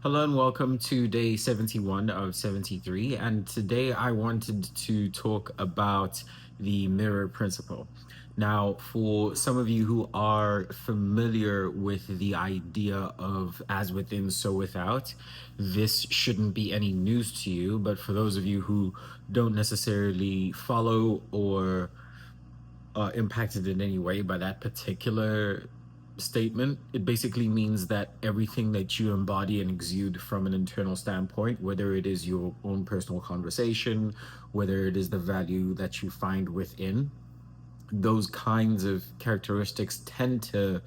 Hello and welcome to day 71 of 73. And today I wanted to talk about the mirror principle. Now, for some of you who are familiar with the idea of as within, so without, this shouldn't be any news to you. But for those of you who don't necessarily follow or impacted in any way by that particular statement, it basically means that everything that you embody and exude from an internal standpoint, whether it is your own personal conversation, whether it is the value that you find within, those kinds of characteristics tend to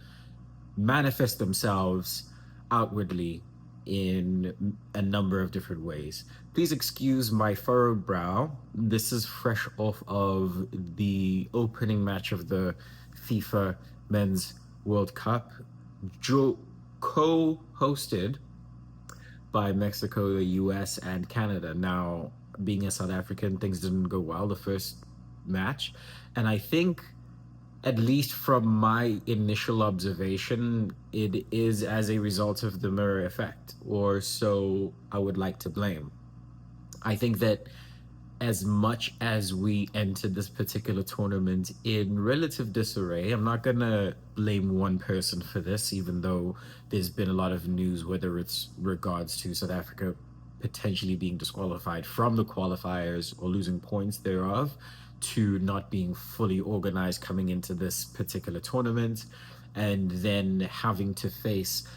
manifest themselves outwardly in a number of different ways. Please excuse my furrowed brow. This is fresh off of the opening match of the FIFA Men's World Cup, co-hosted by Mexico, the US, and Canada. Now, being a South African, things didn't go well the first match. And I think, at least from my initial observation, it is as a result of the mirror effect, or so I would like to blame. I think that as much as we entered this particular tournament in relative disarray, I'm not going to blame one person for this, even though there's been a lot of news, whether it's regards to South Africa potentially being disqualified from the qualifiers or losing points thereof, to not being fully organized coming into this particular tournament, and then having to face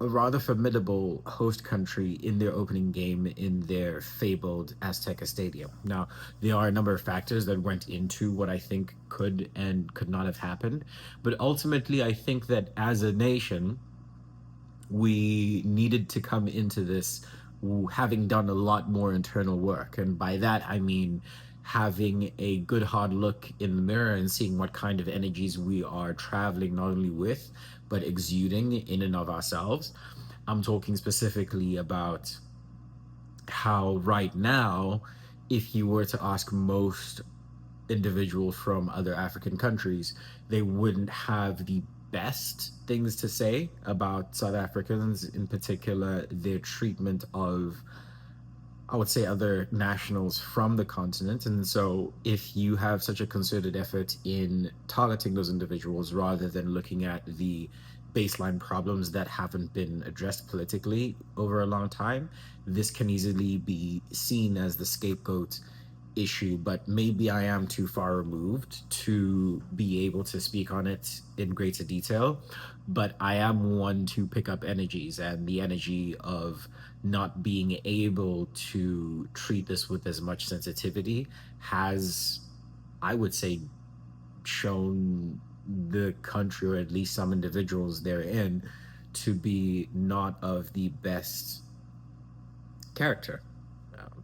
a rather formidable host country in their opening game in their fabled Azteca Stadium. Now, there are a number of factors that went into what I think could and could not have happened, but ultimately, I think that as a nation, we needed to come into this having done a lot more internal work. And by that, I mean having a good hard look in the mirror and seeing what kind of energies we are traveling not only with, but exuding in and of ourselves. I'm talking specifically about how right now, if you were to ask most individuals from other African countries, they wouldn't have the best things to say about South Africans, in particular, their treatment of, I would say, other nationals from the continent. And so, if you have such a concerted effort in targeting those individuals rather than looking at the baseline problems that haven't been addressed politically over a long time, this can easily be seen as the scapegoat issue. But maybe I am too far removed to be able to speak on it in greater detail. But I am one to pick up energies, and the energy of not being able to treat this with as much sensitivity has, I would say, shown the country, or at least some individuals therein, to be not of the best character.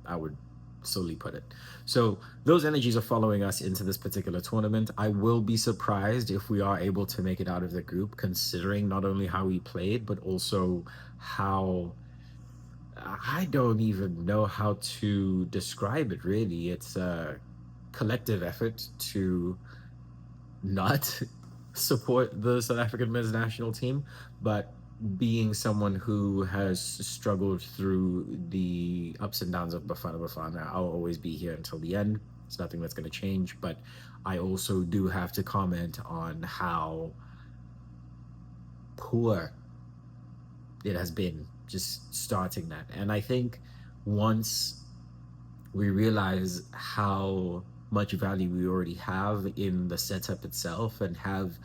I would solely put it. So those energies are following us into this particular tournament. I will be surprised if we are able to make it out of the group, considering not only how we played, but also how, I don't even know how to describe it really. It's a collective effort to not support the South African men's national team, but being someone who has struggled through the ups and downs of Bafana Bafana, I'll always be here until the end. It's nothing that's going to change. But I also do have to comment on how poor it has been just starting that. And I think once we realize how much value we already have in the setup itself and have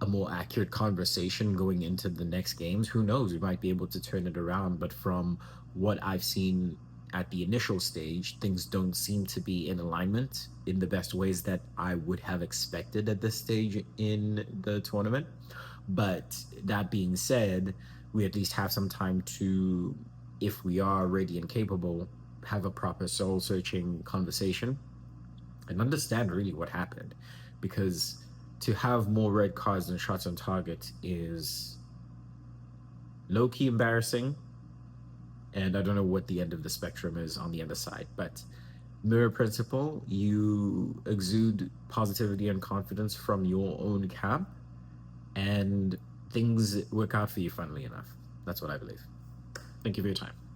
a more accurate conversation going into the next games, who knows, we might be able to turn it around. But from what I've seen at the initial stage, things don't seem to be in alignment in the best ways that I would have expected at this stage in the tournament. But that being said, we at least have some time to, if we are ready and capable, have a proper soul searching conversation and understand really what happened. Because to have more red cards than shots on target is low-key embarrassing, and I don't know what the end of the spectrum is on the other side. But mirror principle, you exude positivity and confidence from your own camp, and things work out for you, funnily enough. That's what I believe. Thank you for your time.